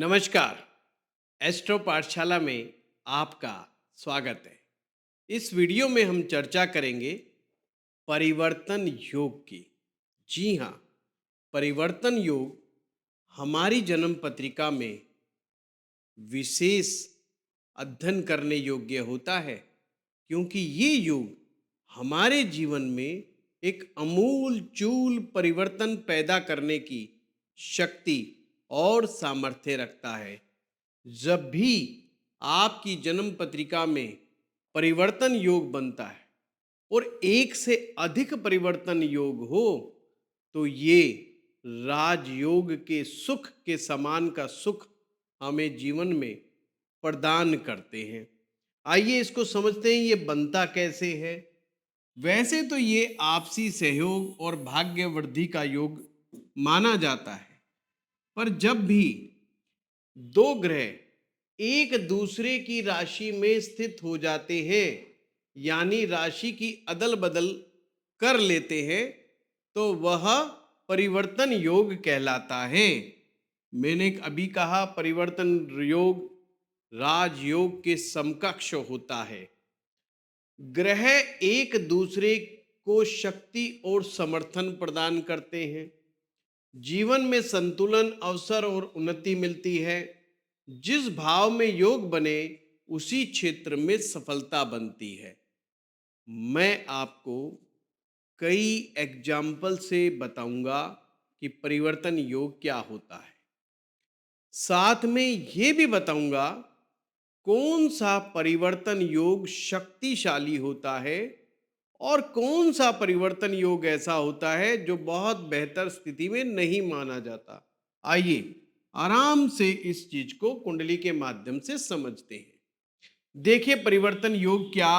नमस्कार। एस्ट्रो पाठशाला में आपका स्वागत है। इस वीडियो में हम चर्चा करेंगे परिवर्तन योग की। जी हाँ, परिवर्तन योग हमारी जन्म पत्रिका में विशेष अध्ययन करने योग्य होता है, क्योंकि ये योग हमारे जीवन में एक अमूल चूल परिवर्तन पैदा करने की शक्ति और सामर्थ्य रखता है। जब भी आपकी जन्म पत्रिका में परिवर्तन योग बनता है और एक से अधिक परिवर्तन योग हो, तो ये राजयोग के सुख के समान का सुख हमें जीवन में प्रदान करते हैं। आइए इसको समझते हैं, ये बनता कैसे है। वैसे तो ये आपसी सहयोग और भाग्य वृद्धि का योग माना जाता है, पर जब भी दो ग्रह एक दूसरे की राशि में स्थित हो जाते हैं, यानी राशि की अदल बदल कर लेते हैं, तो वह परिवर्तन योग कहलाता है। मैंने अभी कहा परिवर्तन योग राजयोग के समकक्ष होता है। ग्रह एक दूसरे को शक्ति और समर्थन प्रदान करते हैं। जीवन में संतुलन, अवसर और उन्नति मिलती है। जिस भाव में योग बने उसी क्षेत्र में सफलता बनती है। मैं आपको कई एग्जाम्पल से बताऊंगा कि परिवर्तन योग क्या होता है। साथ में ये भी बताऊंगा कौन सा परिवर्तन योग शक्तिशाली होता है और कौन सा परिवर्तन योग ऐसा होता है जो बहुत बेहतर स्थिति में नहीं माना जाता। आइए आराम से इस चीज को कुंडली के माध्यम से समझते हैं। देखिए परिवर्तन योग क्या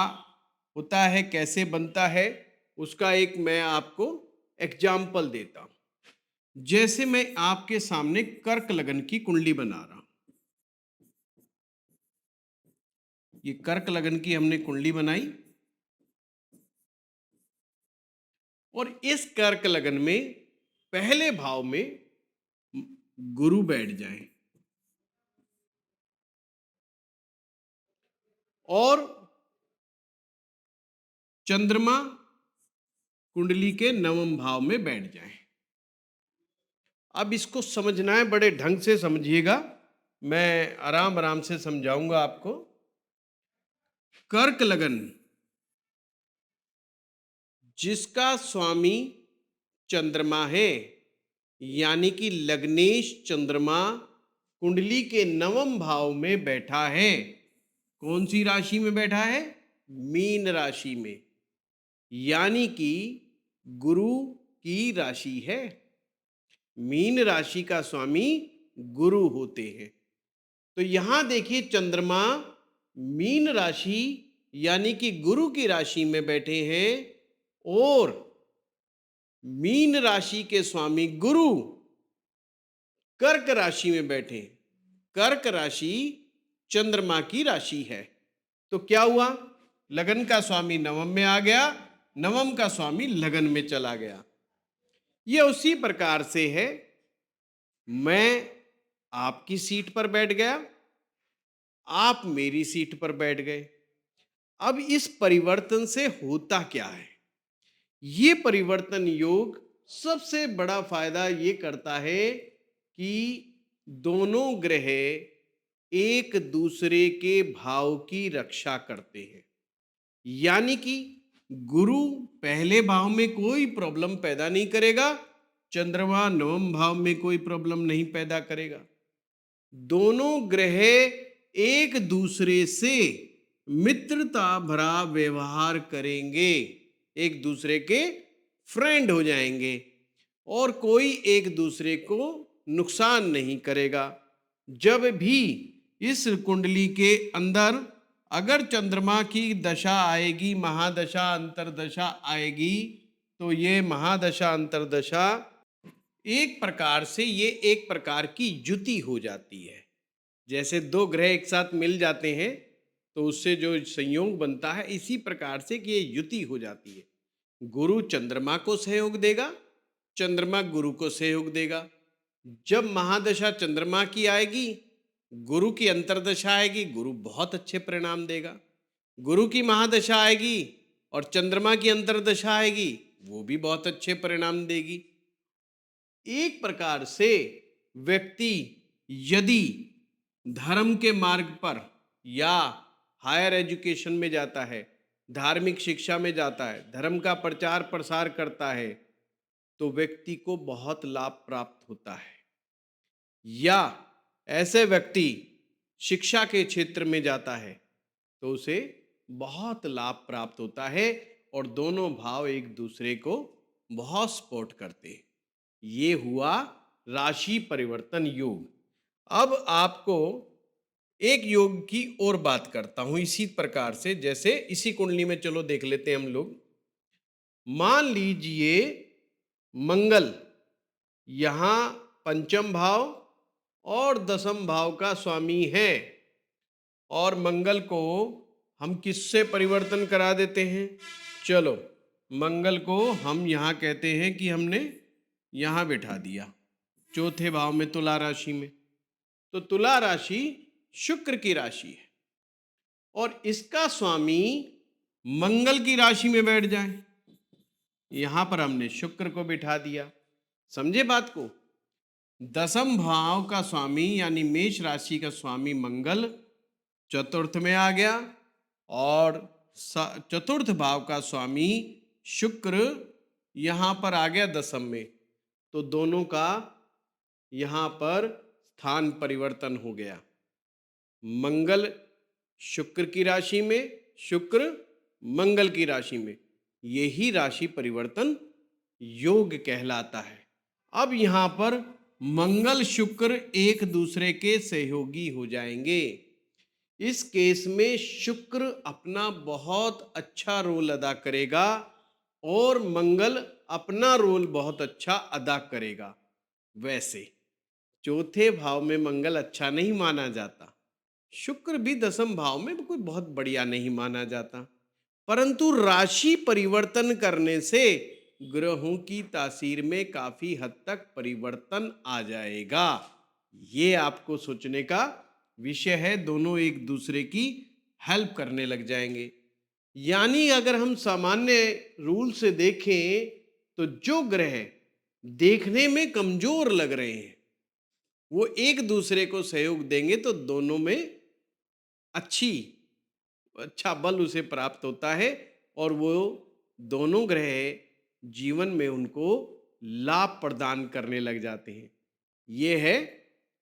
होता है, कैसे बनता है, उसका एक मैं आपको एग्जाम्पल देता हूं। जैसे मैं आपके सामने कर्क लगन की कुंडली बना रहा हूं। ये कर्क लगन की हमने कुंडली बनाई और इस कर्क लगन में पहले भाव में गुरु बैठ जाए और चंद्रमा कुंडली के नवम भाव में बैठ जाए। अब इसको समझना है, बड़े ढंग से समझिएगा, मैं आराम आराम से समझाऊंगा आपको। कर्क लगन जिसका स्वामी चंद्रमा है, यानी कि लग्नेश चंद्रमा कुंडली के नवम भाव में बैठा है। कौन सी राशि में बैठा है? मीन राशि में, यानी कि गुरु की राशि है। मीन राशि का स्वामी गुरु होते हैं। तो यहां देखिए चंद्रमा मीन राशि यानी कि गुरु की राशि में बैठे हैं और मीन राशि के स्वामी गुरु कर्क राशि में बैठे। कर्क राशि चंद्रमा की राशि है। तो क्या हुआ? लगन का स्वामी नवम में आ गया, नवम का स्वामी लगन में चला गया। यह उसी प्रकार से है, मैं आपकी सीट पर बैठ गया, आप मेरी सीट पर बैठ गए। अब इस परिवर्तन से होता क्या है? ये परिवर्तन योग सबसे बड़ा फायदा ये करता है कि दोनों ग्रह एक दूसरे के भाव की रक्षा करते हैं। यानी कि गुरु पहले भाव में कोई प्रॉब्लम पैदा नहीं करेगा, चंद्रमा नवम भाव में कोई प्रॉब्लम नहीं पैदा करेगा। दोनों ग्रह एक दूसरे से मित्रता भरा व्यवहार करेंगे, एक दूसरे के फ्रेंड हो जाएंगे और कोई एक दूसरे को नुकसान नहीं करेगा। जब भी इस कुंडली के अंदर अगर चंद्रमा की दशा आएगी, महादशा अंतरदशा आएगी, तो ये महादशा अंतरदशा एक प्रकार से ये एक प्रकार की युति हो जाती है। जैसे दो ग्रह एक साथ मिल जाते हैं तो उससे जो संयोग बनता है, इसी प्रकार से कि ये युति हो जाती है। गुरु चंद्रमा को सहयोग देगा, चंद्रमा गुरु को सहयोग देगा। जब महादशा चंद्रमा की आएगी गुरु की अंतर्दशा आएगी, गुरु बहुत अच्छे परिणाम देगा। गुरु की महादशा आएगी और चंद्रमा की अंतर्दशा आएगी, वो भी बहुत अच्छे परिणाम देगी। एक प्रकार से व्यक्ति यदि धर्म के मार्ग पर या हायर एजुकेशन में जाता है, धार्मिक शिक्षा में जाता है, धर्म का प्रचार प्रसार करता है, तो व्यक्ति को बहुत लाभ प्राप्त होता है। या ऐसे व्यक्ति शिक्षा के क्षेत्र में जाता है तो उसे बहुत लाभ प्राप्त होता है और दोनों भाव एक दूसरे को बहुत सपोर्ट करते हैं। ये हुआ राशि परिवर्तन योग। अब आपको एक योग की और बात करता हूं इसी प्रकार से, जैसे इसी कुंडली में चलो देख लेते हैं हम लोग। मान लीजिए मंगल यहां पंचम भाव और दसम भाव का स्वामी है, और मंगल को हम किससे परिवर्तन करा देते हैं? चलो मंगल को हम यहाँ कहते हैं कि हमने यहाँ बिठा दिया चौथे भाव में, तुला राशि में। तो तुला राशि शुक्र की राशि है और इसका स्वामी मंगल की राशि में बैठ जाए, यहां पर हमने शुक्र को बिठा दिया। समझे बात को? दसम भाव का स्वामी यानी मेष राशि का स्वामी मंगल चतुर्थ में आ गया और चतुर्थ भाव का स्वामी शुक्र यहां पर आ गया दसम में, तो दोनों का यहां पर स्थान परिवर्तन हो गया। मंगल शुक्र की राशि में, शुक्र मंगल की राशि में, यही राशि परिवर्तन योग कहलाता है। अब यहां पर मंगल शुक्र एक दूसरे के सहयोगी हो जाएंगे। इस केस में शुक्र अपना बहुत अच्छा रोल अदा करेगा और मंगल अपना रोल बहुत अच्छा अदा करेगा। वैसे चौथे भाव में मंगल अच्छा नहीं माना जाता, शुक्र भी दसम भाव में कोई बहुत बढ़िया नहीं माना जाता, परंतु राशि परिवर्तन करने से ग्रहों की तासीर में काफी हद तक परिवर्तन आ जाएगा। ये आपको सोचने का विषय है, दोनों एक दूसरे की हेल्प करने लग जाएंगे। यानी अगर हम सामान्य रूल से देखें तो जो ग्रह देखने में कमजोर लग रहे हैं वो एक दूसरे को सहयोग देंगे तो दोनों में अच्छा बल उसे प्राप्त होता है और वो दोनों ग्रह जीवन में उनको लाभ प्रदान करने लग जाते हैं। ये है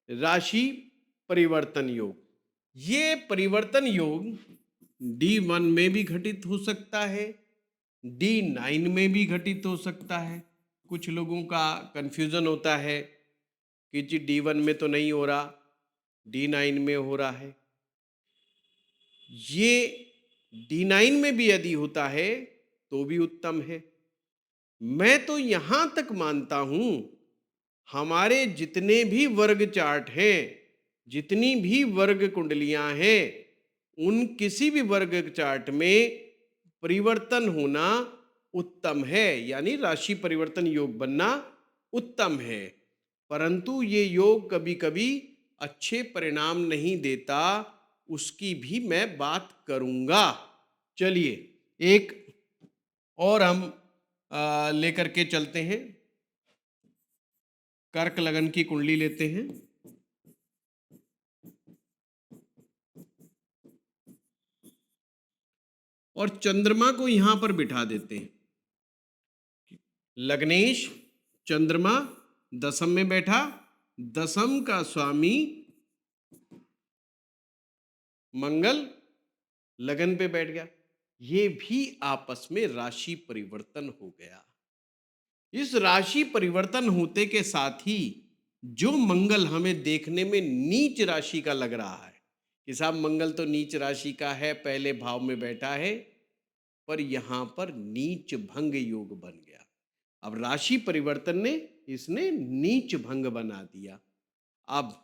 राशि परिवर्तन योग। ये परिवर्तन योग D1 में भी घटित हो सकता है, D9 में भी घटित हो सकता है। कुछ लोगों का कंफ्यूजन होता है कि जी D1 में तो नहीं हो रहा, D9 में हो रहा है। ये D9 में भी यदि होता है तो भी उत्तम है। मैं तो यहां तक मानता हूं हमारे जितने भी वर्ग चार्ट हैं, जितनी भी वर्ग कुंडलियां हैं, उन किसी भी वर्ग चार्ट में परिवर्तन होना उत्तम है, यानी राशि परिवर्तन योग बनना उत्तम है। परंतु ये योग कभी कभी अच्छे परिणाम नहीं देता, उसकी भी मैं बात करूंगा। चलिए एक और हम लेकर के चलते हैं, कर्क लगन की कुंडली लेते हैं। और चंद्रमा को यहां पर बिठा देते हैं। लग्नेश चंद्रमा दसम में बैठा, दसम का स्वामी मंगल लगन पे बैठ गया, ये भी आपस में राशि परिवर्तन हो गया। इस राशि परिवर्तन होते के साथ ही जो मंगल हमें देखने में नीच राशि का लग रहा है कि साहब मंगल तो नीच राशि का है, पहले भाव में बैठा है, पर यहां पर नीच भंग योग बन गया। अब राशि परिवर्तन ने इसने नीच भंग बना दिया। अब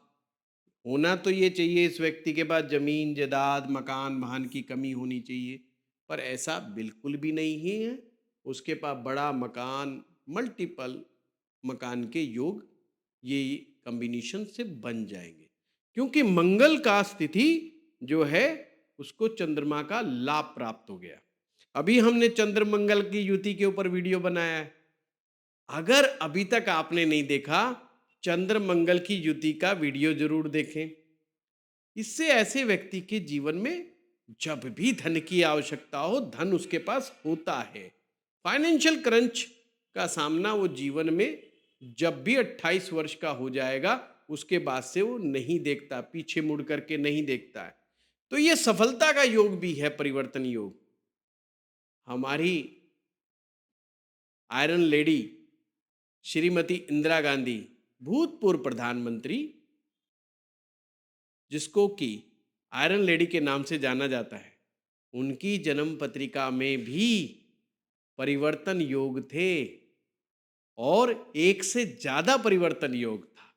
होना तो ये चाहिए इस व्यक्ति के पास जमीन जायदाद मकान वाहन की कमी होनी चाहिए, पर ऐसा बिल्कुल भी नहीं है। उसके पास बड़ा मकान, मल्टीपल मकान के योग ये कॉम्बिनेशन से बन जाएंगे, क्योंकि मंगल का स्थिति जो है उसको चंद्रमा का लाभ प्राप्त हो गया। अभी हमने चंद्र मंगल की युति के ऊपर वीडियो बनाया है। अगर अभी तक आपने नहीं देखा, चंद्र मंगल की युति का वीडियो जरूर देखें। इससे ऐसे व्यक्ति के जीवन में जब भी धन की आवश्यकता हो, धन उसके पास होता है। फाइनेंशियल क्रंच का सामना वो जीवन में जब भी 28 वर्ष का हो जाएगा, उसके बाद से वो नहीं देखता, पीछे मुड़ करके नहीं देखता है। तो ये सफलता का योग भी है, परिवर्तन योग। हमारी आयरन लेडी श्रीमती इंदिरा गांधी, भूतपूर्व प्रधानमंत्री, जिसको कि आयरन लेडी के नाम से जाना जाता है, उनकी जन्म पत्रिका में भी परिवर्तन योग थे और एक से ज्यादा परिवर्तन योग था।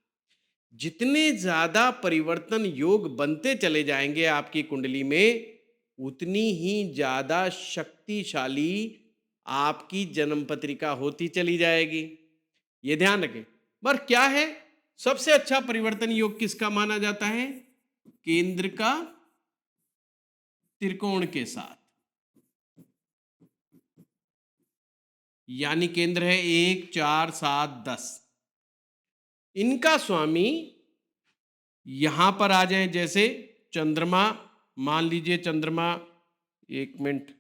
जितने ज्यादा परिवर्तन योग बनते चले जाएंगे आपकी कुंडली में, उतनी ही ज्यादा शक्तिशाली आपकी जन्म पत्रिका होती चली जाएगी। ये ध्यान रखें। पर क्या है, सबसे अच्छा परिवर्तन योग किसका माना जाता है? केंद्र का त्रिकोण के साथ, यानी केंद्र है 1, 4, 7, 10। इनका स्वामी यहां पर आ जाए, जैसे चंद्रमा, मान लीजिए चंद्रमा, एक मिनट,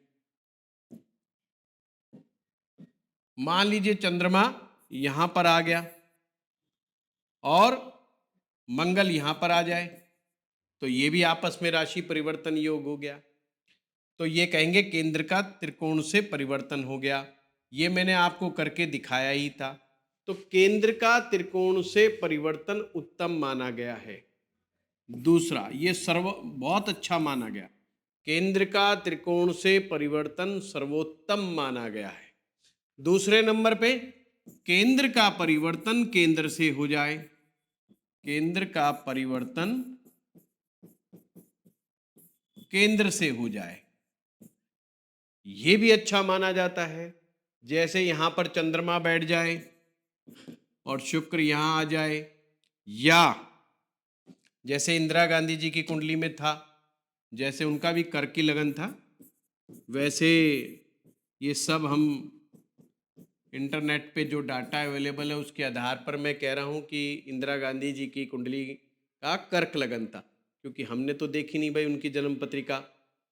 मान लीजिए चंद्रमा यहां पर आ गया और मंगल यहां पर आ जाए, तो ये भी आपस में राशि परिवर्तन योग हो गया। तो ये कहेंगे केंद्र का त्रिकोण से परिवर्तन हो गया। ये मैंने आपको करके दिखाया ही था। तो केंद्र का त्रिकोण से परिवर्तन उत्तम माना गया है। दूसरा, ये बहुत अच्छा माना गया, केंद्र का त्रिकोण से परिवर्तन सर्वोत्तम माना गया है। दूसरे नंबर पे, केंद्र का परिवर्तन केंद्र से हो जाए, केंद्र का परिवर्तन केंद्र से हो जाए, ये भी अच्छा माना जाता है। जैसे यहां पर चंद्रमा बैठ जाए और शुक्र यहां आ जाए, या जैसे इंदिरा गांधी जी की कुंडली में था, जैसे उनका भी कर्क की लगन था, वैसे ये सब हम इंटरनेट पे जो डाटा अवेलेबल है उसके आधार पर मैं कह रहा हूं कि इंदिरा गांधी जी की कुंडली का कर्क लगन था, क्योंकि हमने तो देखी नहीं भाई उनकी जन्म पत्रिका।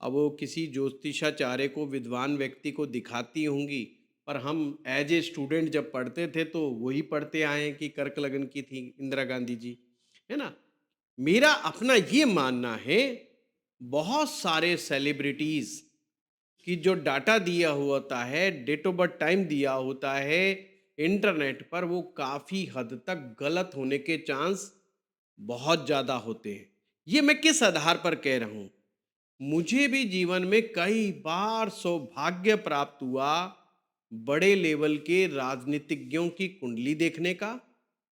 अब वो किसी ज्योतिषाचार्य को, विद्वान व्यक्ति को दिखाती होंगी, पर हम एज ए स्टूडेंट जब पढ़ते थे तो वही पढ़ते आए हैं कि कर्क लगन की थी इंदिरा गांधी जी, है ना। मेरा अपना ये मानना है, बहुत सारे सेलिब्रिटीज कि जो डाटा दिया होता है, डेट ऑफ बर्थ टाइम दिया होता है इंटरनेट पर, वो काफ़ी हद तक गलत होने के चांस बहुत ज़्यादा होते हैं। ये मैं किस आधार पर कह रहा हूँ? मुझे भी जीवन में कई बार सौभाग्य प्राप्त हुआ बड़े लेवल के राजनीतिज्ञों की कुंडली देखने का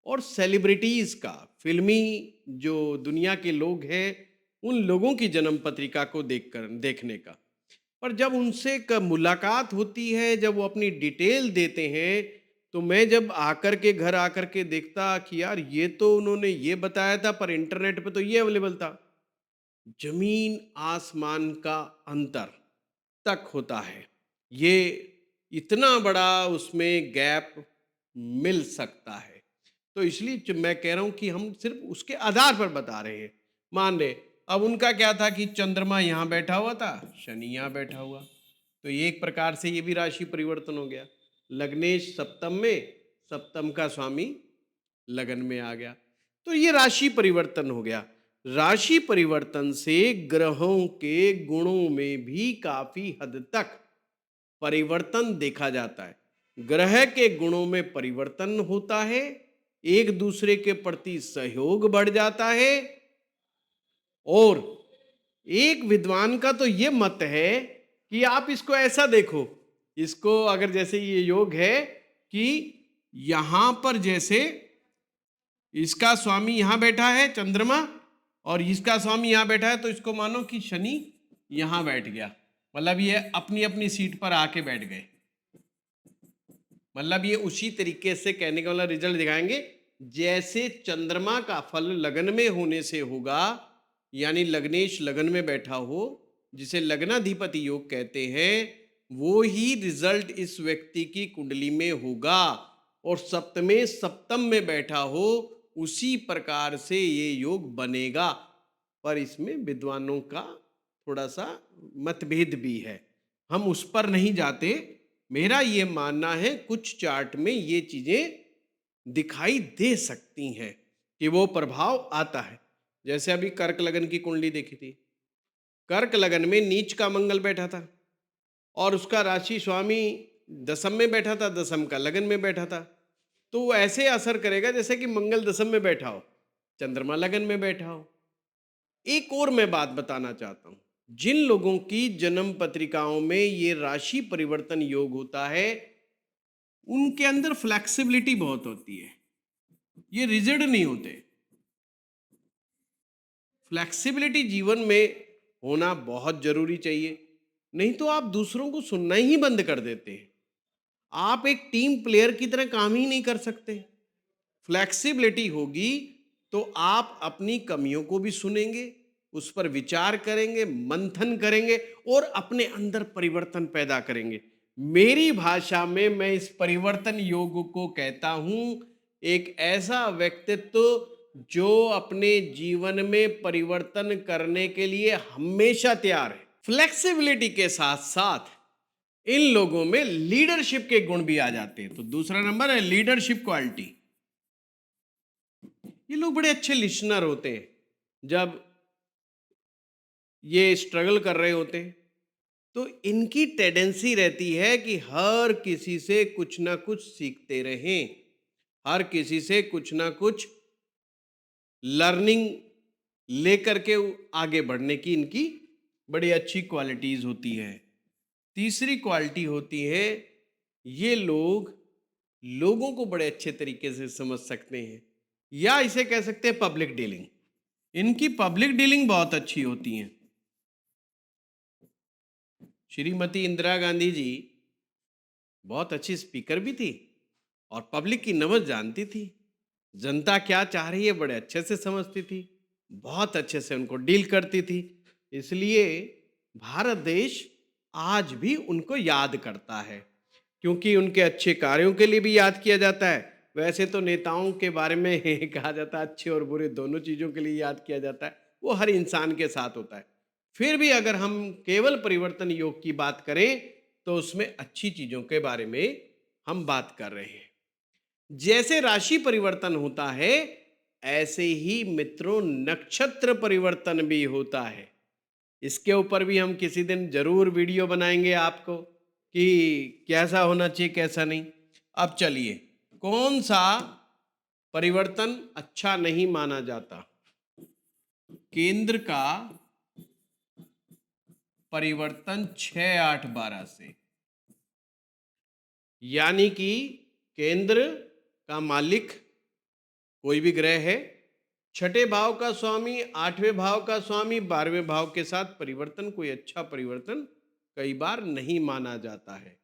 और सेलिब्रिटीज़ का, फिल्मी जो दुनिया के लोग हैं उन लोगों की जन्म पत्रिका को देखने का। पर जब उनसे मुलाकात होती है, जब वो अपनी डिटेल देते हैं, तो मैं जब आकर के घर आकर के देखता कि यार ये तो उन्होंने ये बताया था पर इंटरनेट पे तो ये अवेलेबल था। जमीन आसमान का अंतर तक होता है। ये इतना बड़ा उसमें गैप मिल सकता है। तो इसलिए मैं कह रहा हूं कि हम सिर्फ उसके आधार पर बता रहे हैं। मान ले, अब उनका क्या था कि चंद्रमा यहां बैठा हुआ था, शनि यहां बैठा हुआ, तो ये एक प्रकार से ये भी राशि परिवर्तन हो गया। लग्नेश सप्तम में, सप्तम का स्वामी लगन में आ गया, तो ये राशि परिवर्तन हो गया। राशि परिवर्तन से ग्रहों के गुणों में भी काफी हद तक परिवर्तन देखा जाता है। ग्रह के गुणों में परिवर्तन होता है, एक दूसरे के प्रति सहयोग बढ़ जाता है। और एक विद्वान का तो ये मत है कि आप इसको ऐसा देखो, इसको अगर जैसे ये योग है कि यहां पर जैसे इसका स्वामी यहां बैठा है चंद्रमा और इसका स्वामी यहां बैठा है, तो इसको मानो कि शनि यहां बैठ गया, मतलब ये अपनी अपनी सीट पर आके बैठ गए। मतलब ये उसी तरीके से कहने का वाला रिजल्ट दिखाएंगे जैसे चंद्रमा का फल लगन में होने से होगा, यानी लग्नेश लगन में बैठा हो, जिसे लग्नाधिपति योग कहते हैं, वो ही रिजल्ट इस व्यक्ति की कुंडली में होगा। और सप्तमे सप्तम में बैठा हो, उसी प्रकार से ये योग बनेगा। पर इसमें विद्वानों का थोड़ा सा मतभेद भी है, हम उस पर नहीं जाते। मेरा ये मानना है कुछ चार्ट में ये चीजें दिखाई दे सकती हैं कि वो प्रभाव आता है। जैसे अभी कर्क लगन की कुंडली देखी थी, कर्क लगन में नीच का मंगल बैठा था और उसका राशि स्वामी दसम में बैठा था, दसम का लगन में बैठा था। तो वो ऐसे असर करेगा जैसे कि मंगल दसम में बैठा हो, चंद्रमा लगन में बैठा हो। एक और मैं बात बताना चाहता हूं, जिन लोगों की जन्म पत्रिकाओं में ये राशि परिवर्तन योग होता है, उनके अंदर फ्लेक्सिबिलिटी बहुत होती है, ये रिजिड नहीं होते। फ्लेक्सिबिलिटी जीवन में होना बहुत जरूरी चाहिए, नहीं तो आप दूसरों को सुनना ही बंद कर देते हैं। आप एक टीम प्लेयर की तरह काम ही नहीं कर सकते। फ्लेक्सिबिलिटी होगी तो आप अपनी कमियों को भी सुनेंगे, उस पर विचार करेंगे, मंथन करेंगे और अपने अंदर परिवर्तन पैदा करेंगे। मेरी भाषा में मैं इस परिवर्तन योग को कहता हूं, एक ऐसा व्यक्तित्व जो अपने जीवन में परिवर्तन करने के लिए हमेशा तैयार है। फ्लेक्सिबिलिटी के साथ साथ इन लोगों में लीडरशिप के गुण भी आ जाते हैं। तो दूसरा नंबर है लीडरशिप क्वालिटी। ये लोग बड़े अच्छे लिसनर होते हैं। जब ये स्ट्रगल कर रहे होते हैं तो इनकी टेंडेंसी रहती है कि हर किसी से कुछ ना कुछ सीखते रहें, हर किसी से कुछ ना कुछ लर्निंग लेकर के आगे बढ़ने की इनकी बड़ी अच्छी क्वालिटीज होती है। तीसरी क्वालिटी होती है, ये लोग लोगों को बड़े अच्छे तरीके से समझ सकते हैं, या इसे कह सकते हैं पब्लिक डीलिंग। इनकी पब्लिक डीलिंग बहुत अच्छी होती है। श्रीमती इंदिरा गांधी जी बहुत अच्छी स्पीकर भी थी और पब्लिक की नब्ज जानती थी, जनता क्या चाह रही है बड़े अच्छे से समझती थी, बहुत अच्छे से उनको डील करती थी। इसलिए भारत देश आज भी उनको याद करता है, क्योंकि उनके अच्छे कार्यों के लिए भी याद किया जाता है। वैसे तो नेताओं के बारे में कहा जाता है अच्छे और बुरे दोनों चीज़ों के लिए याद किया जाता है, वो हर इंसान के साथ होता है। फिर भी अगर हम केवल परिवर्तन योग की बात करें तो उसमें अच्छी चीज़ों के बारे में हम बात कर रहे हैं। जैसे राशि परिवर्तन होता है, ऐसे ही मित्रों नक्षत्र परिवर्तन भी होता है। इसके ऊपर भी हम किसी दिन जरूर वीडियो बनाएंगे आपको कि कैसा होना चाहिए कैसा नहीं। अब चलिए, कौन सा परिवर्तन अच्छा नहीं माना जाता? केंद्र का परिवर्तन 6, 8, 12 से, यानी कि केंद्र का मालिक कोई भी ग्रह है, छठे भाव का स्वामी, आठवें भाव का स्वामी, 12वें भाव के साथ परिवर्तन कोई अच्छा परिवर्तन कई बार नहीं माना जाता है।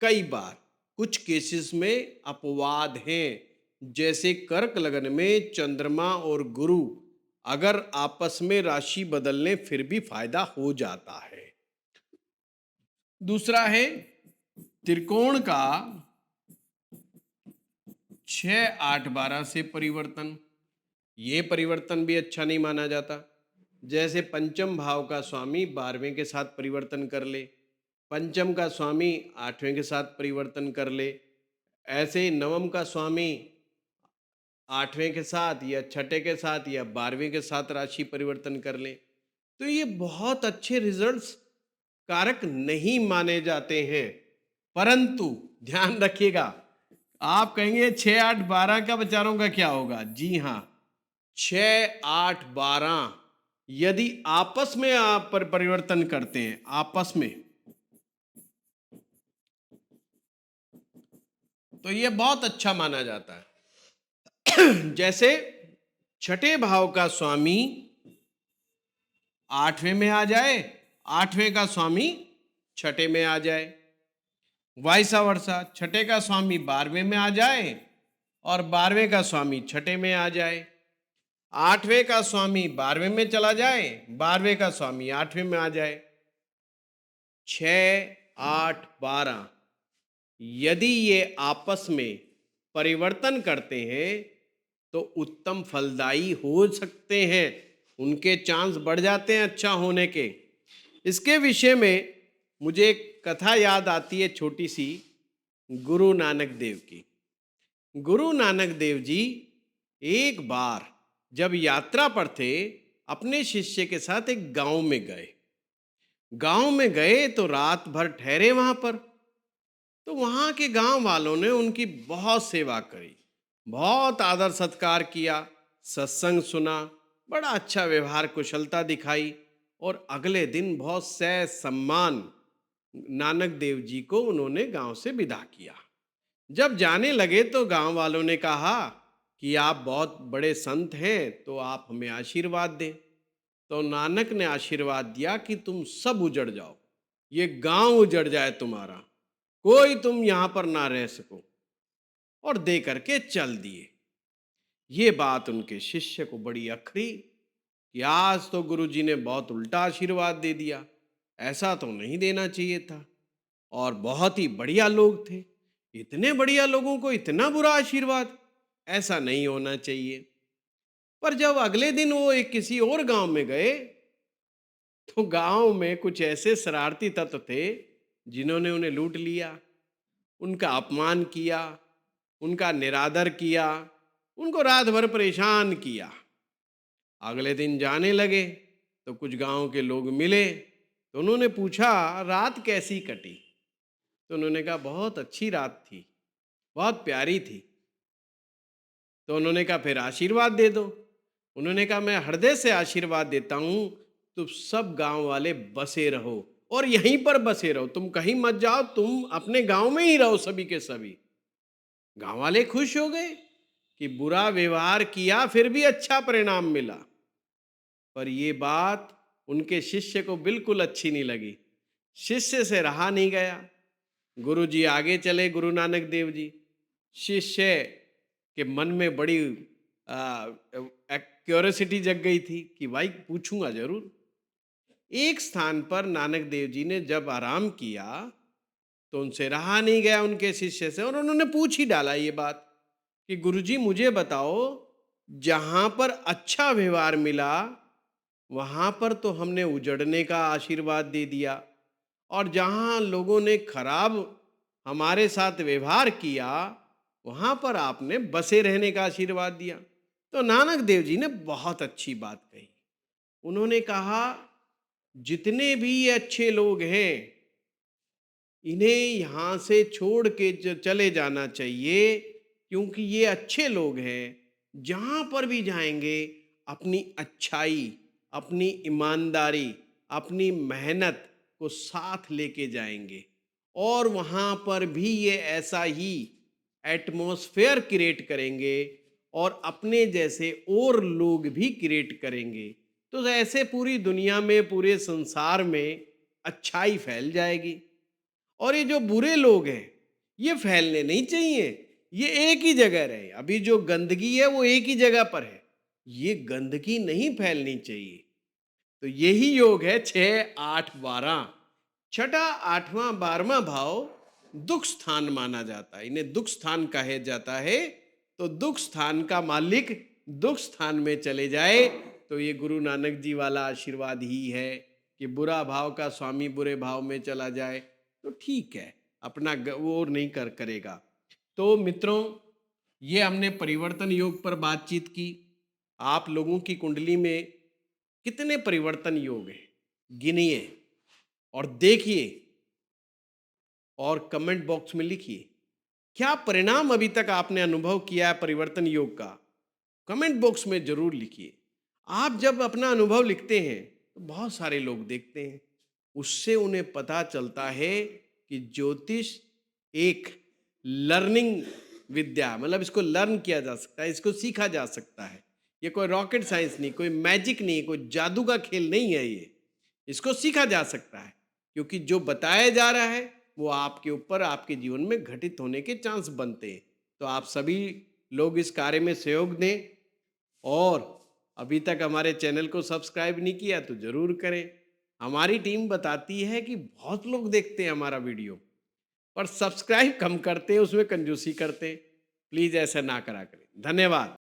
कई बार कुछ केसेस में अपवाद हैं, जैसे कर्क लगन में चंद्रमा और गुरु अगर आपस में राशि बदलने फिर भी फायदा हो जाता है। दूसरा है त्रिकोण का 6, 8, 12 से परिवर्तन। ये परिवर्तन भी अच्छा नहीं माना जाता। जैसे पंचम भाव का स्वामी 12वें के साथ परिवर्तन कर ले, पंचम का स्वामी 8वें के साथ परिवर्तन कर ले, ऐसे नवम का स्वामी 8वें के साथ या छठे के साथ या 12वें के साथ राशि परिवर्तन कर ले, तो ये बहुत अच्छे रिजल्ट्स कारक नहीं माने जाते हैं। परंतु ध्यान रखिएगा, आप कहेंगे 6, 8, 12 का विचारों का क्या होगा? जी हाँ, 6, 8, 12 यदि आपस में आप परिवर्तन करते हैं, आपस में, तो ये बहुत अच्छा माना जाता है। जैसे छठे भाव का स्वामी 8वें में आ जाए, 8वें का स्वामी छठे में आ जाए, वाइसा वर्षा, छठे का स्वामी 12वें में आ जाए, और 12वें का स्वामी छठे में आ जाए, 8वें का स्वामी 12वें में चला जाए, 12वें का स्वामी 8वें में आ जाए। 6, 8, 12 यदि ये आपस में परिवर्तन करते हैं तो उत्तम फलदायी हो सकते हैं, उनके चांस बढ़ जाते हैं अच्छा होने के। इसके विषय में मुझे एक कथा याद आती है छोटी सी, गुरु नानक देव की। गुरु नानक देव जी एक बार जब यात्रा पर थे, अपने शिष्य के साथ एक गांव में गए। गांव में गए तो रात भर ठहरे वहां पर। तो वहां के गांव वालों ने उनकी बहुत सेवा करी, बहुत आदर सत्कार किया, सत्संग सुना, बड़ा अच्छा व्यवहार कुशलता दिखाई। और अगले दिन बहुत सह सम्मान नानक देव जी को उन्होंने गांव से विदा किया। जब जाने लगे तो गांव वालों ने कहा कि आप बहुत बड़े संत हैं, तो आप हमें आशीर्वाद दें। तो नानक ने आशीर्वाद दिया कि तुम सब उजड़ जाओ, ये गांव उजड़ जाए तुम्हारा, कोई तुम यहां पर ना रह सको, और दे करके चल दिए। ये बात उनके शिष्य को बड़ी अखरी कि आज तो गुरुजी ने बहुत उल्टा आशीर्वाद दे दिया, ऐसा तो नहीं देना चाहिए था। और बहुत ही बढ़िया लोग थे, इतने बढ़िया लोगों को इतना बुरा आशीर्वाद, ऐसा नहीं होना चाहिए। पर जब अगले दिन वो एक किसी और गांव में गए तो गांव में कुछ ऐसे शरारती तत्व थे जिन्होंने उन्हें लूट लिया, उनका अपमान किया, उनका निरादर किया, उनको रात भर परेशान किया। अगले दिन जाने लगे तो कुछ गांव के लोग मिले, तो उन्होंने पूछा रात कैसी कटी। तो उन्होंने कहा बहुत अच्छी रात थी, बहुत प्यारी थी। तो उन्होंने कहा फिर आशीर्वाद दे दो। उन्होंने कहा मैं हृदय से आशीर्वाद देता हूं, तुम सब गांव वाले बसे रहो और यहीं पर बसे रहो, तुम कहीं मत जाओ, तुम अपने गांव में ही रहो सभी के सभी। गांव वाले खुश हो गए कि बुरा व्यवहार किया फिर भी अच्छा परिणाम मिला। पर ये बात उनके शिष्य को बिल्कुल अच्छी नहीं लगी, शिष्य से रहा नहीं गया। गुरु जी आगे चले, गुरु नानक देव जी। शिष्य के मन में बड़ी क्यूरियोसिटी जग गई थी कि भाई पूछूंगा जरूर। एक स्थान पर नानक देव जी ने जब आराम किया तो उनसे रहा नहीं गया उनके शिष्य से, और उन्होंने पूछ ही डाला ये बात कि गुरुजी मुझे बताओ, जहां पर अच्छा व्यवहार मिला वहां पर तो हमने उजड़ने का आशीर्वाद दे दिया, और जहां लोगों ने खराब हमारे साथ व्यवहार किया वहां पर आपने बसे रहने का आशीर्वाद दिया। तो नानक देव जी ने बहुत अच्छी बात कही। उन्होंने कहा जितने भी ये अच्छे लोग हैं इन्हें यहाँ से छोड़ के चले जाना चाहिए, क्योंकि ये अच्छे लोग हैं, जहाँ पर भी जाएंगे अपनी अच्छाई, अपनी ईमानदारी, अपनी मेहनत को साथ लेके जाएंगे, और वहाँ पर भी ये ऐसा ही एटमॉस्फेयर क्रिएट करेंगे और अपने जैसे और लोग भी क्रिएट करेंगे। तो ऐसे पूरी दुनिया में, पूरे संसार में अच्छाई फैल जाएगी। और ये जो बुरे लोग हैं ये फैलने नहीं चाहिए, ये एक ही जगह रहे। अभी जो गंदगी है वो एक ही जगह पर है, ये गंदगी नहीं फैलनी चाहिए। तो यही योग है 6, 8, 12। छठा, 8वां, 12वां भाव दुख स्थान माना जाता है, इन्हें दुख स्थान कहा जाता है। तो दुख स्थान का मालिक दुख स्थान में चले जाए तो ये गुरु नानक जी वाला आशीर्वाद ही है कि बुरा भाव का स्वामी बुरे भाव में चला जाए तो ठीक है, अपना वो नहीं करेगा। तो मित्रों, ये हमने परिवर्तन योग पर बातचीत की। आप लोगों की कुंडली में कितने परिवर्तन योग हैं गिनिए और देखिए, और कमेंट बॉक्स में लिखिए क्या परिणाम अभी तक आपने अनुभव किया है परिवर्तन योग का। कमेंट बॉक्स में जरूर लिखिए। आप जब अपना अनुभव लिखते हैं तो बहुत सारे लोग देखते हैं, उससे उन्हें पता चलता है कि ज्योतिष एक लर्निंग विद्या, मतलब इसको लर्न किया जा सकता है, इसको सीखा जा सकता है। ये कोई रॉकेट साइंस नहीं, कोई मैजिक नहीं, कोई जादू का खेल नहीं है, ये इसको सीखा जा सकता है, क्योंकि जो बताया जा रहा है वो आपके ऊपर, आपके जीवन में घटित होने के चांस बनते हैं। तो आप सभी लोग इस कार्य में सहयोग दें और अभी तक हमारे चैनल को सब्सक्राइब नहीं किया तो ज़रूर करें। हमारी टीम बताती है कि बहुत लोग देखते हैं हमारा वीडियो पर सब्सक्राइब कम करते हैं, उसमें कंजूसी करते हैं। प्लीज़ ऐसा ना करा करें। धन्यवाद।